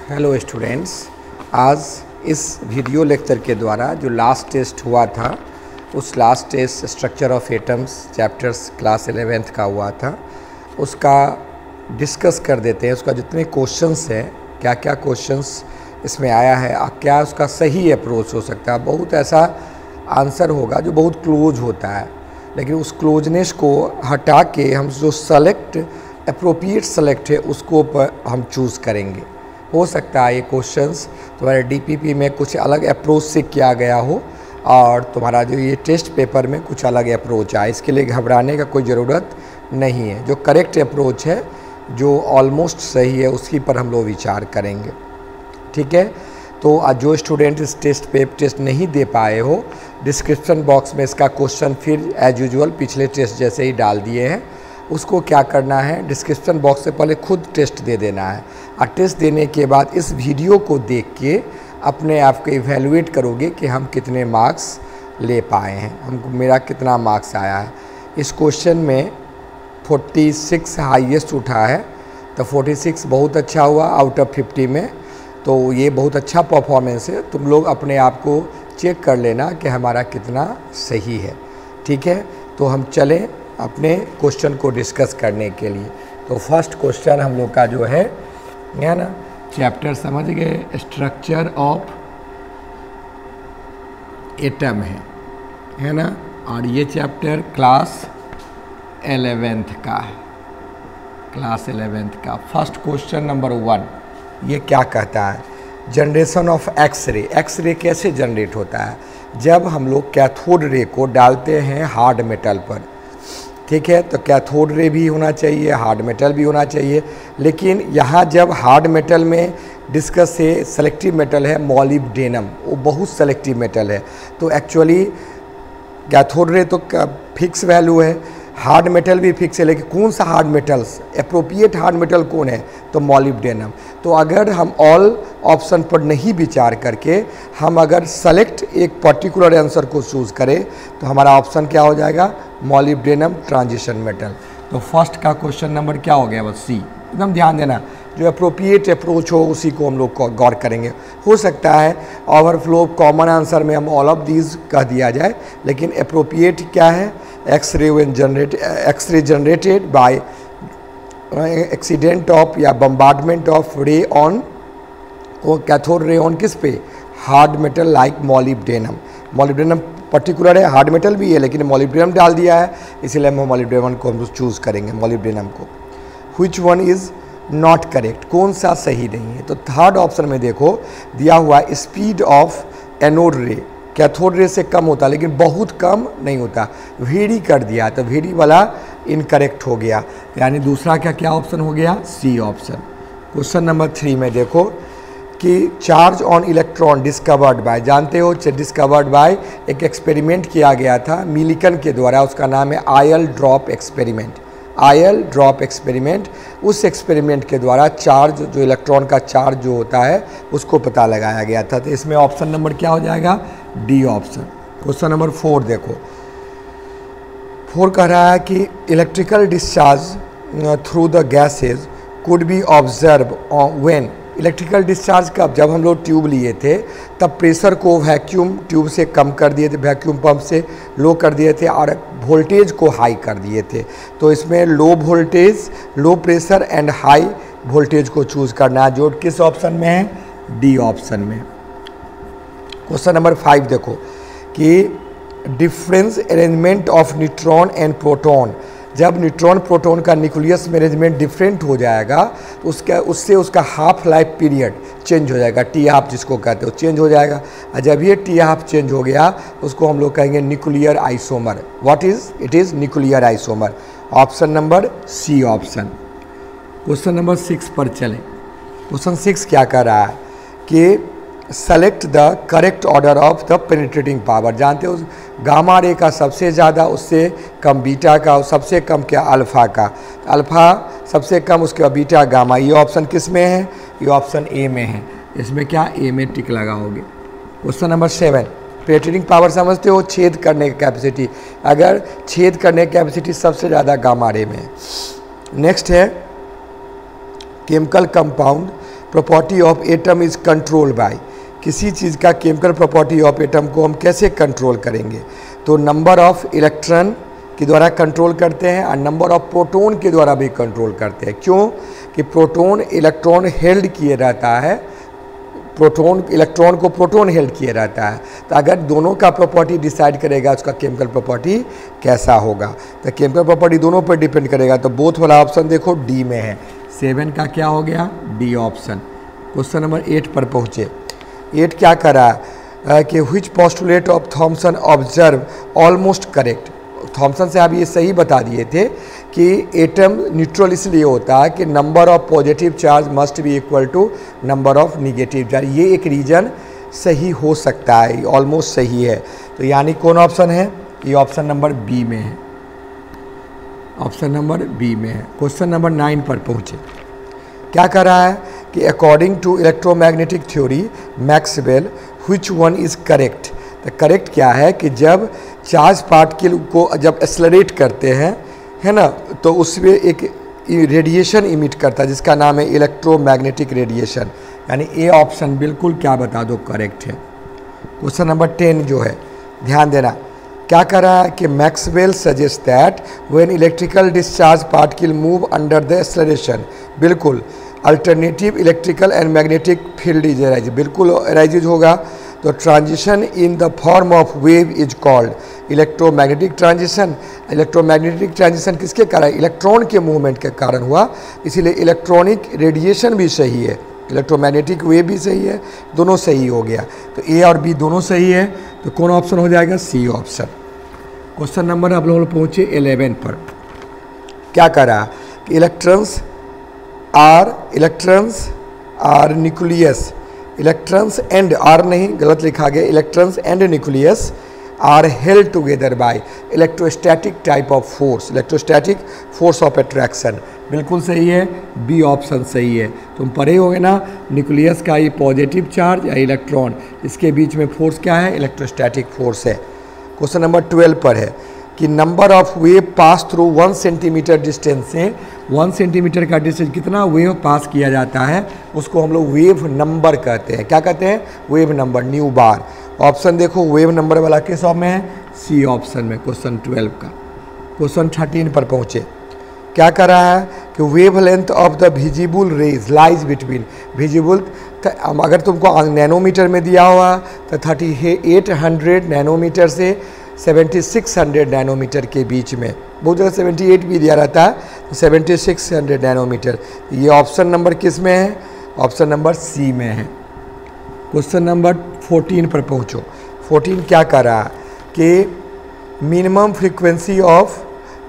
Hello students, आज इस video lecture के द्वारा जो लास्ट टेस्ट हुआ था उस last test structure of atoms chapters class 11th का हुआ था, उसका डिस्कस कर देते हैं। उसका जितने क्वेश्चंस हैं, क्या क्या क्वेश्चंस इसमें आया है, क्या उसका सही अप्रोच हो सकता है। बहुत ऐसा आंसर होगा जो बहुत क्लोज होता है, लेकिन उस क्लोजनेस को हटा के हम जो सेलेक्ट अप्रोप्रिएट सेलेक्ट है उसको पर हम चूज़ करेंगे। हो सकता है ये क्वेश्चंस तुम्हारे डीपीपी में कुछ अलग अप्रोच से किया गया हो और तुम्हारा जो ये टेस्ट पेपर में कुछ अलग अप्रोच आए। इसके लिए घबराने का कोई ज़रूरत नहीं है। जो करेक्ट अप्रोच है, जो ऑलमोस्ट सही है, उसकी पर हम लोग विचार करेंगे। ठीक है, तो आज जो स्टूडेंट इस टेस्ट नहीं दे पाए हो, डिस्क्रिप्शन बॉक्स में इसका क्वेश्चन फिर एज यूजुअल पिछले टेस्ट जैसे ही डाल दिए हैं। उसको क्या करना है, डिस्क्रिप्शन बॉक्स से पहले खुद टेस्ट दे देना है और टेस्ट देने के बाद इस वीडियो को देख के अपने आप को इवैल्यूएट करोगे कि हम कितने मार्क्स ले पाए हैं, हमको मेरा कितना मार्क्स आया है। इस क्वेश्चन में 46 हाईएस्ट उठा है, तो 46 बहुत अच्छा हुआ आउट ऑफ 50 में, तो ये बहुत अच्छा परफॉर्मेंस है। तुम लोग अपने आप को चेक कर लेना कि हमारा कितना सही है। ठीक है, तो हम चलें अपने क्वेश्चन को डिस्कस करने के लिए। तो फर्स्ट क्वेश्चन हम लोग का जो है ना, चैप्टर समझ गए, स्ट्रक्चर ऑफ एटम है ना, और ये चैप्टर क्लास 11th का है, क्लास 11th का। फर्स्ट क्वेश्चन नंबर 1 ये क्या कहता है, जनरेशन ऑफ एक्सरे। एक्सरे कैसे जनरेट होता है, जब हम लोग कैथोड रे को डालते हैं हार्ड मेटल पर। ठीक है, तो कैथोड रे भी होना चाहिए, हार्ड मेटल भी होना चाहिए, लेकिन यहाँ जब हार्ड मेटल में डिस्कस है, सेलेक्टिव मेटल है मॉलिब्डेनम, वो बहुत सेलेक्टिव मेटल है। तो एक्चुअली कैथोड रे तो फिक्स वैल्यू है, हार्ड मेटल भी फिक्स है, लेकिन कौन सा hard metals, appropriate hard metal कौन है, तो मॉलिब्डेनम। तो अगर हम ऑल ऑप्शन पर नहीं विचार करके हम अगर सेलेक्ट एक पर्टिकुलर आंसर को चूज़ करें तो हमारा ऑप्शन क्या हो जाएगा, मॉलिब्डेनम ट्रांजिशन मेटल। तो फर्स्ट का क्वेश्चन नंबर क्या हो गया, बस सी। एकदम ध्यान देना, जो अप्रोप्रिएट अप्रोच हो उसी को हम लोग गौर करेंगे। हो सकता है ओवरफ्लो कॉमन आंसर में हम ऑल ऑफ दीज कह दिया जाए, लेकिन अप्रोप्रिएट क्या है, X-ray when X-ray generated by accident of या bombardment of ray on cathode ray on किस पे, hard metal like molybdenum. Molybdenum particular है, हार्ड मेटल भी है, लेकिन मॉलिब्डेनम डाल दिया है, इसीलिए हम मॉलिब्डेनम को हम चूज़ करेंगे, मॉलिब्डेनम को। Which one is not correct, कौन सा सही नहीं है। तो थर्ड ऑप्शन में देखो दिया हुआ स्पीड ऑफ एनोड रे, कैथोड रे से कम होता है लेकिन बहुत कम नहीं होता, वेरी कर दिया, तो वेरी वाला इनकरेक्ट हो गया, यानी दूसरा का क्या ऑप्शन हो गया, सी ऑप्शन। क्वेश्चन नंबर 3 में देखो कि charge on electron discovered by, जानते हो डिस्कवर्ड बाय एक एक्सपेरिमेंट किया गया था मिलिकन के द्वारा, उसका नाम है oil drop experiment. Oil drop experiment, उस एक्सपेरिमेंट के द्वारा चार्ज, जो इलेक्ट्रॉन का चार्ज जो होता है उसको पता लगाया गया था। तो इसमें ऑप्शन नंबर क्या हो जाएगा, डी ऑप्शन। क्वेश्चन नंबर 4 देखो, 4 कह रहा है कि electrical discharge through the gases could be observe when. Electrical discharge कब, जब हम लोग ट्यूब लिए थे तब प्रेशर को वैक्यूम ट्यूब से कम कर दिए थे, वैक्यूम पंप से लो कर दिए थे और वोल्टेज को हाई कर दिए थे। तो इसमें low voltage, low pressure and high voltage को चूज़ करना है, जो किस ऑप्शन में है, डी ऑप्शन में। क्वेश्चन नंबर 5 देखो कि difference arrangement of neutron and proton, जब न्यूट्रॉन प्रोटॉन का न्यूक्लियस में अरेंजमेंट डिफरेंट हो जाएगा तो उससे उसका हाफ लाइफ पीरियड चेंज हो जाएगा, टी हाफ जिसको कहते हो, चेंज हो जाएगा। और जब ये टी हाफ चेंज हो गया उसको हम लोग कहेंगे nuclear isomer. What is it, is nuclear isomer. Option number C option. Question number 6 पर चलें। क्वेश्चन 6 क्या कर रहा है कि select the correct order of the penetrating power. जानते हो गामा रे का सबसे ज़्यादा, उससे कम बीटा का, सबसे कम क्या अल्फ़ा का, अल्फ़ा सबसे कम, उसके बाद बीटा गामा। ये ऑप्शन किस में है, ये ऑप्शन ए में है, इसमें क्या ए में टिक लगाओगे। क्वेश्चन नंबर 7, पेनिट्रेटिंग पावर समझते हो, छेद करने की कैपेसिटी, अगर छेद करने की कैपेसिटी सबसे ज़्यादा गामा रे में है। नेक्स्ट है chemical compound property of atom is control by, किसी चीज़ का केमिकल प्रॉपर्टी ऑफ एटम को हम कैसे कंट्रोल करेंगे, तो नंबर ऑफ इलेक्ट्रॉन के द्वारा कंट्रोल करते हैं और नंबर ऑफ प्रोटॉन के द्वारा भी कंट्रोल करते हैं। क्यों कि प्रोटॉन इलेक्ट्रॉन हेल्ड किए रहता है, प्रोटॉन इलेक्ट्रॉन को प्रोटॉन हेल्ड किए रहता है, तो अगर दोनों का प्रॉपर्टी डिसाइड करेगा उसका केमिकल प्रॉपर्टी कैसा होगा, तो केमिकल प्रॉपर्टी दोनों पर डिपेंड करेगा। तो बोथ वाला ऑप्शन देखो डी में है, 7 का क्या हो गया, डी ऑप्शन। क्वेश्चन नंबर 8 पर पहुँचे। 8 क्या करा कि which postulate of Thomson observe almost correct. Thomson से आप ये सही बता दिए थे कि एटम न्यूट्रल इसलिए होता है कि number of positive charge must be equal to number of negative charge. ये एक रीजन सही हो सकता है, ऑलमोस्ट सही है। तो यानी कौन ऑप्शन है, ये ऑप्शन नंबर बी में है, ऑप्शन नंबर बी में है। क्वेश्चन नंबर 9 पर पहुँचे। क्या कर रहा है कि according to electromagnetic theory Maxwell which one is correct. तो करेक्ट क्या है कि जब चार्ज पार्टिकल को जब एक्सेलरेट करते हैं, है ना, तो उसमें एक रेडिएशन इमिट करता है जिसका नाम है इलेक्ट्रोमैग्नेटिक रेडिएशन। यानी ए ऑप्शन बिल्कुल क्या बता दो करेक्ट है। क्वेश्चन नंबर 10 जो है, ध्यान देना, क्या कर रहा है कि Maxwell suggest that when electrical discharge particle move under the acceleration, बिल्कुल alternative electrical and magnetic field is arise, बिल्कुल अराइज होगा। तो transition in the form of wave is called electromagnetic transition. Electromagnetic transition किसके कारण, electron के movement के कारण हुआ, इसीलिए इलेक्ट्रॉनिक रेडिएशन भी सही है, इलेक्ट्रोमैग्नेटिक वेव भी सही है, दोनों सही हो गया। तो ए और बी दोनों सही है, तो कौन ऑप्शन हो जाएगा, सी ऑप्शन। क्वेश्चन नंबर आप लोग पहुँचे 11 पर। क्या करा कि electrons are nucleus, electrons and are नहीं, गलत लिखा गया, electrons and nucleus are held together by electrostatic type of force, electrostatic force of attraction, बिल्कुल सही है, बी ऑप्शन सही है। तुम पढ़े होगे ना, न्यूक्लियस का ये पॉजिटिव चार्ज या इलेक्ट्रॉन, इसके बीच में फोर्स क्या है, इलेक्ट्रोस्टैटिक फोर्स है। क्वेश्चन नंबर 12 पर है कि number of wave pass through 1 centimetre distance से, 1 सेंटीमीटर का डिस्टेंस कितना वेव पास किया जाता है उसको हम लोग वेव नंबर कहते हैं। क्या कहते हैं, वेव नंबर, न्यू बार। ऑप्शन देखो वेव नंबर वाला किस ऑप्शन में है, सी ऑप्शन में, क्वेश्चन 12 का। क्वेश्चन 13 पर पहुँचे। क्या कर रहा है कि wave length of the visible raise lies between, visible अगर तुमको नैनोमीटर में दिया हुआ तो 3800 नैनोमीटर से 7600 नैनोमीटर के बीच में, बहुत जगह 78 भी दिया रहता है, तो 7600 नैनोमीटर। ये ऑप्शन नंबर किस में है, ऑप्शन नंबर सी में है। क्वेश्चन नंबर 14 पर पहुँचो। 14 क्या कर रहा है कि मिनिमम फ्रीक्वेंसी ऑफ,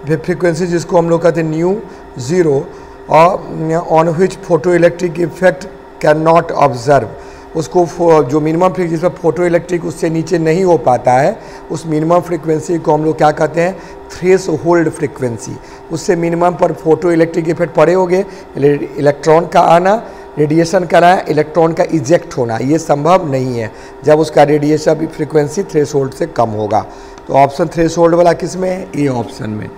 फ्रीक्वेंसी जिसको हम लोग कहते हैं न्यू ज़ीरो, और on which photo electric effect can not observe, उसको जो मिनिमम फ्रीक्वेंसी जिस पर फोटो इलेक्ट्रिक उससे नीचे नहीं हो पाता है, उस मिनिमम फ्रीक्वेंसी को हम लोग क्या कहते हैं, थ्रेश होल्ड फ्रीक्वेंसी। उससे मिनिमम पर फोटो इलेक्ट्रिक इफेक्ट पड़े होंगे, इलेक्ट्रॉन का आना, रेडिएशन कराना, इलेक्ट्रॉन का इजेक्ट होना, ये संभव नहीं है जब उसका रेडिएशन फ्रीक्वेंसी थ्रेश होल्ड से कम होगा। तो ऑप्शन थ्रेश होल्ड वाला किस में है, ए ऑप्शन में,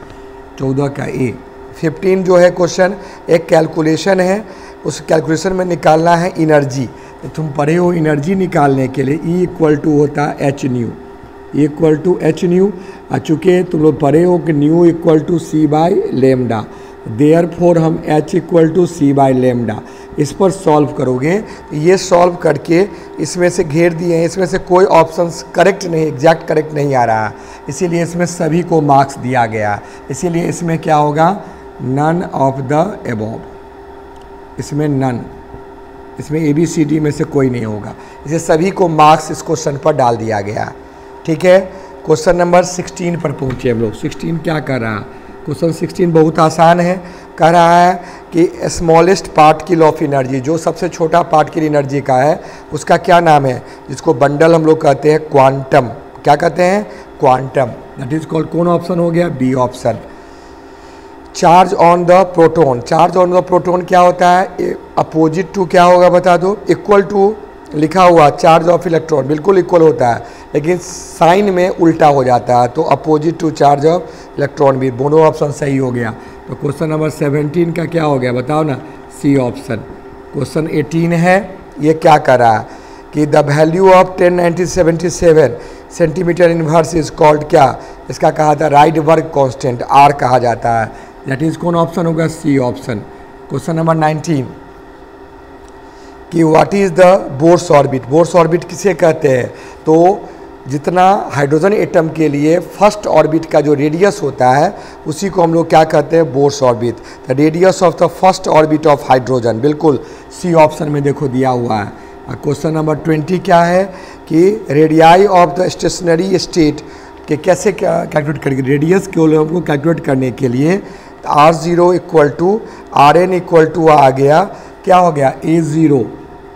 14 का ए। 15 जो है क्वेश्चन, एक कैलकुलेशन है, उस कैलकुलेशन में निकालना है एनर्जी। तो तुम पढ़े हो एनर्जी निकालने के लिए E इक्वल टू होता है H nu, E equal to H nu. और चूँकि तुम लोग पढ़े हो कि nu equal to C by lambda, therefore हम H equal to C by lambda इस पर सॉल्व करोगे। ये सॉल्व करके इसमें से घेर दिए हैं, इसमें से कोई ऑप्शन करेक्ट नहीं, एग्जैक्ट करेक्ट नहीं आ रहा, इसीलिए इसमें सभी को मार्क्स दिया गया। इसीलिए इसमें क्या होगा, नन ऑफ द एबव, इसमें नन, इसमें ABCD में से कोई नहीं होगा, इसे सभी को मार्क्स इस क्वेश्चन पर डाल दिया गया। ठीक है, क्वेश्चन नंबर 16 पर पहुँचे हम लोग। 16 क्या कर रहा है, क्वेश्चन 16 बहुत आसान है। कह रहा है कि स्मॉलेस्ट पार्टिकल ऑफ एनर्जी, जो सबसे छोटा पार्टिकल एनर्जी का है उसका क्या नाम है, जिसको बंडल हम लोग कहते हैं क्वांटम। क्या कहते हैं, क्वांटम, दैट इज कॉल्ड, कौन ऑप्शन हो गया, B option. Charge on the proton, charge on the proton क्या होता है, अपोजिट टू क्या होगा बता दो, इक्वल टू लिखा हुआ चार्ज ऑफ इलेक्ट्रॉन, बिल्कुल इक्वल होता है लेकिन साइन में उल्टा हो जाता है, तो opposite to charge of electron भी, दोनों ऑप्शन सही हो गया। तो क्वेश्चन नंबर 17 का क्या हो गया बताओ ना, सी ऑप्शन। क्वेश्चन 18 है, ये क्या कर रहा है कि the value of 10/90/77 centimetre inverse is called, क्या इसका कहा था राइडबर्ग कांस्टेंट, आर कहा जाता है। दैट इज कौन ऑप्शन होगा? सी ऑप्शन। क्वेश्चन नंबर 19 कि what is the Bohr's orbit. Bohr's orbit किसे कहते हैं? तो जितना हाइड्रोजन एटम के लिए फर्स्ट ऑर्बिट का जो रेडियस होता है उसी को हम लोग क्या कहते हैं? Bohr's orbit. The radius of the first orbit of hydrogen, बिल्कुल सी ऑप्शन में देखो दिया हुआ है। क्वेश्चन नंबर 20 क्या है कि radii of the stationery state के कैसे कैलकुलेट करेंगे? रेडियस को कैलकुलेट करने के लिए R0 equal to RN equal to आ गया, क्या हो गया? A0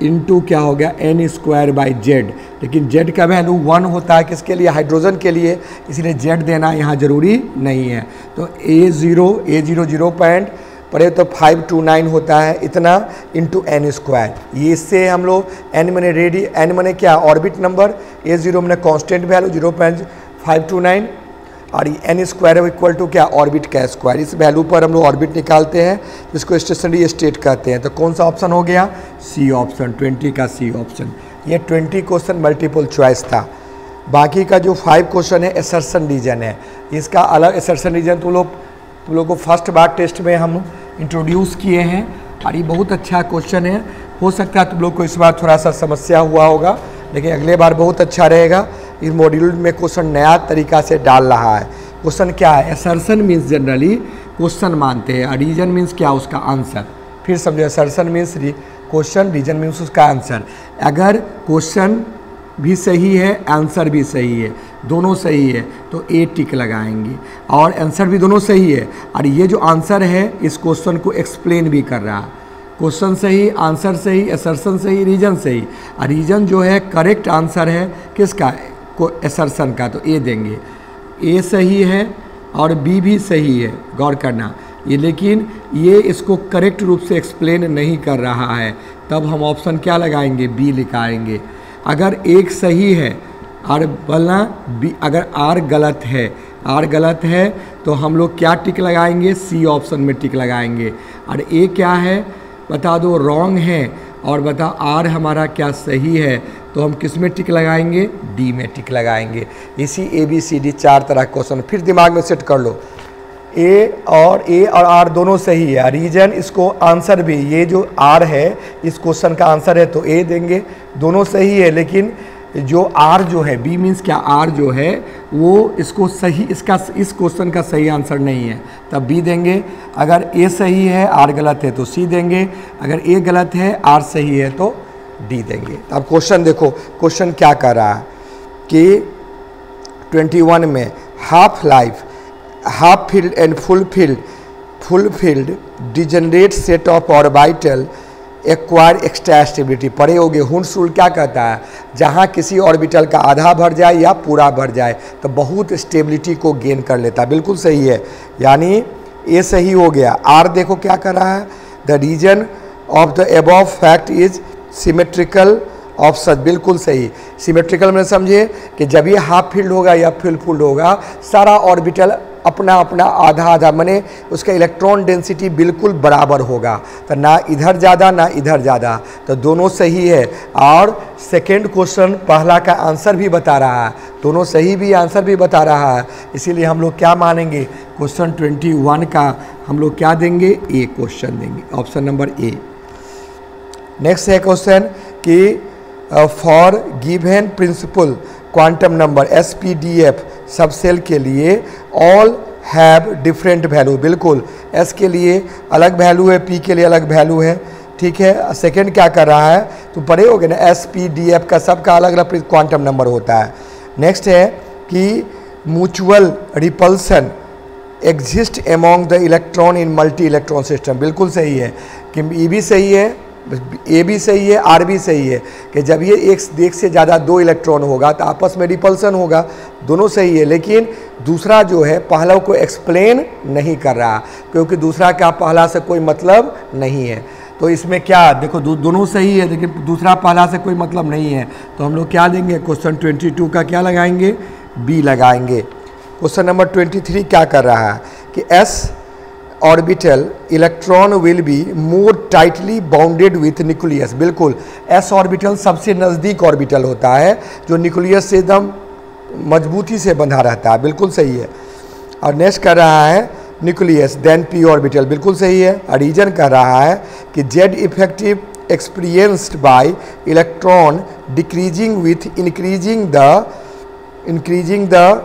इंटू क्या हो गया? n²/z। लेकिन z का वैल्यू 1 होता है किसके लिए? हाइड्रोजन के लिए, इसलिए z देना यहाँ जरूरी नहीं है। तो A0 0 पॉइंट पढ़े तो 529 होता है इतना इंटू n²। ये इससे हम लोग n मने क्या? ऑर्बिट नंबर, A0 मैंने कांस्टेंट वैल्यू 0.529 और n² इक्वल टू क्या? ऑर्बिट का स्क्वायर। इस वैल्यू पर हम लोग ऑर्बिट निकालते हैं जिसको स्टेशनरी स्टेट कहते हैं। तो कौन सा ऑप्शन हो गया? सी ऑप्शन, 20 का सी ऑप्शन। ये 20 क्वेश्चन मल्टीपल चॉइस था। बाकी का जो 5 क्वेश्चन है असर्शन रीजन है। इसका अलग असर्शन रीजन तुम लोग को फर्स्ट बार टेस्ट में हम इंट्रोड्यूस किए हैं और ये बहुत अच्छा क्वेश्चन है। हो सकता है तुम लोग को इस बार थोड़ा सा समस्या हुआ होगा, लेकिन अगले बार बहुत अच्छा रहेगा। इस मॉड्यूल में क्वेश्चन नया तरीका से डाल रहा है। क्वेश्चन क्या है? असर्शन मीन्स जनरली क्वेश्चन मानते हैं, रीजन मीन्स क्या? उसका आंसर। फिर समझो, assertion means question, reason means उसका आंसर। अगर क्वेश्चन भी सही है, आंसर भी सही है, दोनों सही है तो ए टिक लगाएंगे, और आंसर भी दोनों सही है और ये जो आंसर है इस क्वेश्चन को एक्सप्लेन भी कर रहा है। क्वेश्चन सही, आंसर सही, असर्शन सही, रीजन सही। और रीजन जो है करेक्ट आंसर है किसका? असर्शन का, तो ए देंगे। ए सही है और बी भी सही है, गौर करना ये, लेकिन ये इसको करेक्ट रूप से एक्सप्लेन नहीं कर रहा है, तब हम ऑप्शन क्या लगाएंगे? बी लिखाएंगे। अगर एक सही है और बोलना बी, अगर आर गलत है तो हम लोग क्या टिक लगाएंगे? सी ऑप्शन में टिक लगाएंगे। और ए क्या है बता दो? रॉन्ग है। और बता आर हमारा क्या सही है, तो हम किस में टिक लगाएंगे? डी में टिक लगाएंगे। इसी ABCD 4 तरह क्वेश्चन फिर दिमाग में सेट कर लो। ए और आर दोनों सही है, रीजन इसको आंसर भी, ये जो आर है इस क्वेश्चन का आंसर है तो ए देंगे, दोनों सही है। लेकिन जो आर जो है, बी मीन्स क्या? आर जो है वो इसको सही, इसका इस क्वेश्चन का सही आंसर नहीं है, तब बी देंगे। अगर ए सही है, आर गलत है तो सी देंगे। अगर ए गलत है, आर सही है तो डी देंगे। अब क्वेश्चन देखो, क्वेश्चन क्या कर रहा है कि 21 में half life, half field and full field degenerate set of orbital acquire extra stability. पढ़े होगे, हुंस रूल क्या कहता है? जहाँ किसी ऑर्बिटल का आधा भर जाए या पूरा भर जाए तो बहुत स्टेबिलिटी को गेन कर लेता है। बिल्कुल सही है, यानी ए सही हो गया। आर देखो क्या कर रहा है? The reason of the above fact is symmetrical of such, बिल्कुल सही। सिमेट्रिकल में समझिए कि जब ये हाफ फील्ड होगा या फुल फील्ड होगा, सारा ऑर्बिटल अपना अपना आधा माने उसका इलेक्ट्रॉन डेंसिटी बिल्कुल बराबर होगा, तो ना इधर ज़्यादा ना इधर ज़्यादा, तो दोनों सही है। और सेकेंड क्वेश्चन पहला का आंसर भी बता रहा है, दोनों सही भी आंसर भी बता रहा है, इसीलिए हम लोग क्या मानेंगे? क्वेश्चन 21 का हम लोग क्या देंगे? ए क्वेश्चन देंगे, ऑप्शन नंबर ए। नेक्स्ट है क्वेश्चन कि for given principal quantum number SPDF subshell के लिए ऑल हैव डिफरेंट वैल्यू। बिल्कुल, S के लिए अलग वैल्यू है, P के लिए अलग वैल्यू है, ठीक है। सेकंड क्या कर रहा है? तो पढ़े होगे ना, SPDF का सबका अलग अलग क्वांटम नंबर होता है। नेक्स्ट है कि mutual repulsion exist among the electron in multi electron system. बिल्कुल सही है कि E भी सही है, ए भी सही है, आर भी सही है कि जब ये एक से ज़्यादा 2 इलेक्ट्रॉन होगा तो आपस में रिपल्सन होगा, दोनों सही है। लेकिन दूसरा जो है पहला को एक्सप्लेन नहीं कर रहा, क्योंकि दूसरा का पहला से कोई मतलब नहीं है। तो इसमें क्या देखो, दोनों सही है लेकिन दूसरा पहला से कोई मतलब नहीं है, तो हम लोग क्या देंगे? क्वेश्चन 22 का क्या लगाएंगे? बी लगाएंगे। क्वेश्चन नंबर 23 क्या कर रहा है कि S orbital electron will be more tightly bounded with nucleus. बिल्कुल, एस ऑर्बिटल सबसे नज़दीक ऑर्बिटल होता है जो न्यूक्लियस से एकदम मजबूती से बंधा रहता है। बिल्कुल सही है। और नेक्स्ट कर रहा है न्यूक्लियस देन पी ऑर्बिटल। बिल्कुल सही है। और रीजन कर रहा है कि Z effective experienced by electron decreasing with increasing the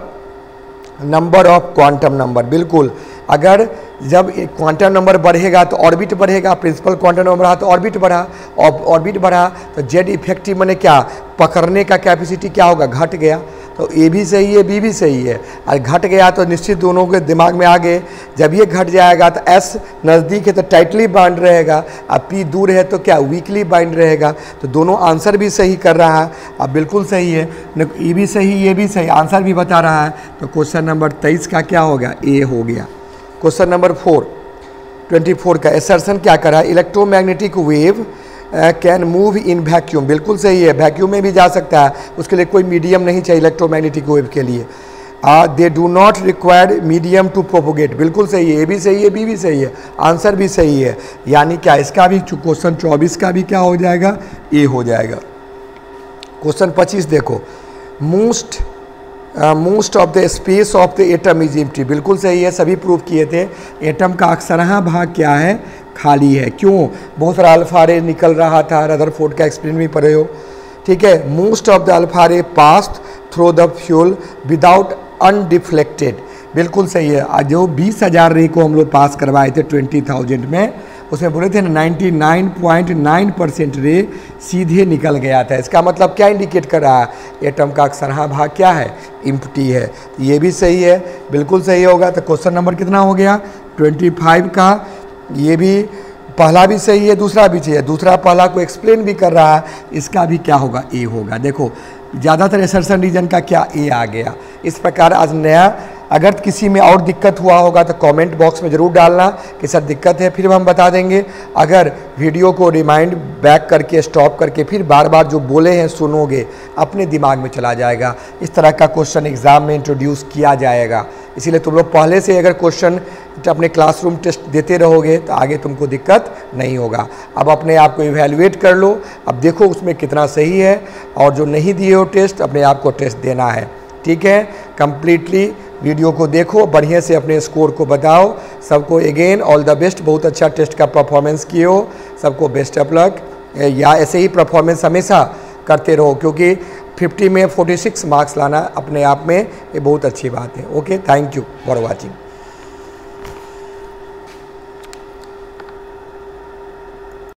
number of quantum number। बिल्कुल, अगर जब क्वांटम नंबर बढ़ेगा तो ऑर्बिट बढ़ेगा, प्रिंसिपल क्वांटम नंबर बढ़ा तो ऑर्बिट बढ़ा, और ऑर्बिट बढ़ा तो जेड इफेक्टिव मैंने क्या पकड़ने का कैपेसिटी क्या होगा, घट गया। तो ए भी सही है, बी भी सही है। और घट गया तो निश्चित दोनों के दिमाग में आ गए, जब ये घट जाएगा तो एस नज़दीक है तो टाइटली बाइंड रहेगा, अब पी दूर है तो क्या वीकली बाइंड रहेगा। तो दोनों आंसर भी सही कर रहा है। अब बिल्कुल सही है, ये भी सही ये भी सही, आंसर भी बता रहा है। तो क्वेश्चन नंबर 23 का क्या हो गया, ए हो गया। क्वेश्चन नंबर 24 का एसर्शन क्या करा, electromagnetic wave can move in vacuum. बिल्कुल सही है, वैक्यूम में भी जा सकता है, उसके लिए कोई मीडियम नहीं चाहिए इलेक्ट्रोमैग्नेटिक वेव के लिए। They do not required medium to propagate. बिल्कुल सही है, ए भी सही है, बी भी सही है, आंसर भी सही है। यानी क्या इसका भी क्वेश्चन 24 का भी क्या हो जाएगा, ए हो जाएगा। क्वेश्चन 25 देखो, most of the space of the atom is empty. बिल्कुल सही है, सभी प्रूव किए थे। एटम का अक्सरहा भाग क्या है, खाली है। क्यों, बहुत सारा अल्फा रे निकल रहा था, रदरफोर्ड का एक्सपेरिमेंट भी पढ़े हो। ठीक है, मोस्ट ऑफ द अल्फा रे passed through the fuel without undeflected. बिल्कुल सही है। जो 20,000 रे को हम लोग पास करवाए थे 20,000 में, उसमें बोले थे ना 99.9% रे सीधे निकल गया था। इसका मतलब क्या इंडिकेट कर रहा है, एटम का अक्सरहा भाग क्या है, इम्प्टी है। ये भी सही है, बिल्कुल सही होगा। तो क्वेश्चन नंबर कितना हो गया, 25 का। ये भी पहला भी सही है, दूसरा भी चाहिए, दूसरा पहला को एक्सप्लेन भी कर रहा है, इसका भी क्या होगा, ए होगा। देखो ज़्यादातर असर्शन रीजन का क्या, ए आ गया। इस प्रकार आज नया, अगर किसी में और दिक्कत हुआ होगा तो कमेंट बॉक्स में ज़रूर डालना कि सर दिक्कत है, फिर हम बता देंगे। अगर वीडियो को रिमाइंड बैक करके स्टॉप करके फिर बार बार जो बोले हैं सुनोगे, अपने दिमाग में चला जाएगा। इस तरह का क्वेश्चन एग्ज़ाम में इंट्रोड्यूस किया जाएगा। इसीलिए तुम लोग पहले से अगर क्वेश्चन अपने क्लासरूम टेस्ट देते रहोगे तो आगे तुमको दिक्कत नहीं होगा। अब अपने आप को इवैल्यूएट कर लो, अब देखो उसमें कितना सही है, और जो नहीं दिए हो टेस्ट, अपने आप को टेस्ट देना है। ठीक है, कंप्लीटली वीडियो को देखो, बढ़िया से अपने स्कोर को बताओ। सबको अगेन ऑल द बेस्ट, बहुत अच्छा टेस्ट का परफॉर्मेंस किए हो, सबको बेस्ट ऑफ लक। या ऐसे ही परफॉर्मेंस हमेशा करते रहो, क्योंकि 50 में 46 मार्क्स लाना अपने आप में ये बहुत अच्छी बात है। Okay, thank you for watching.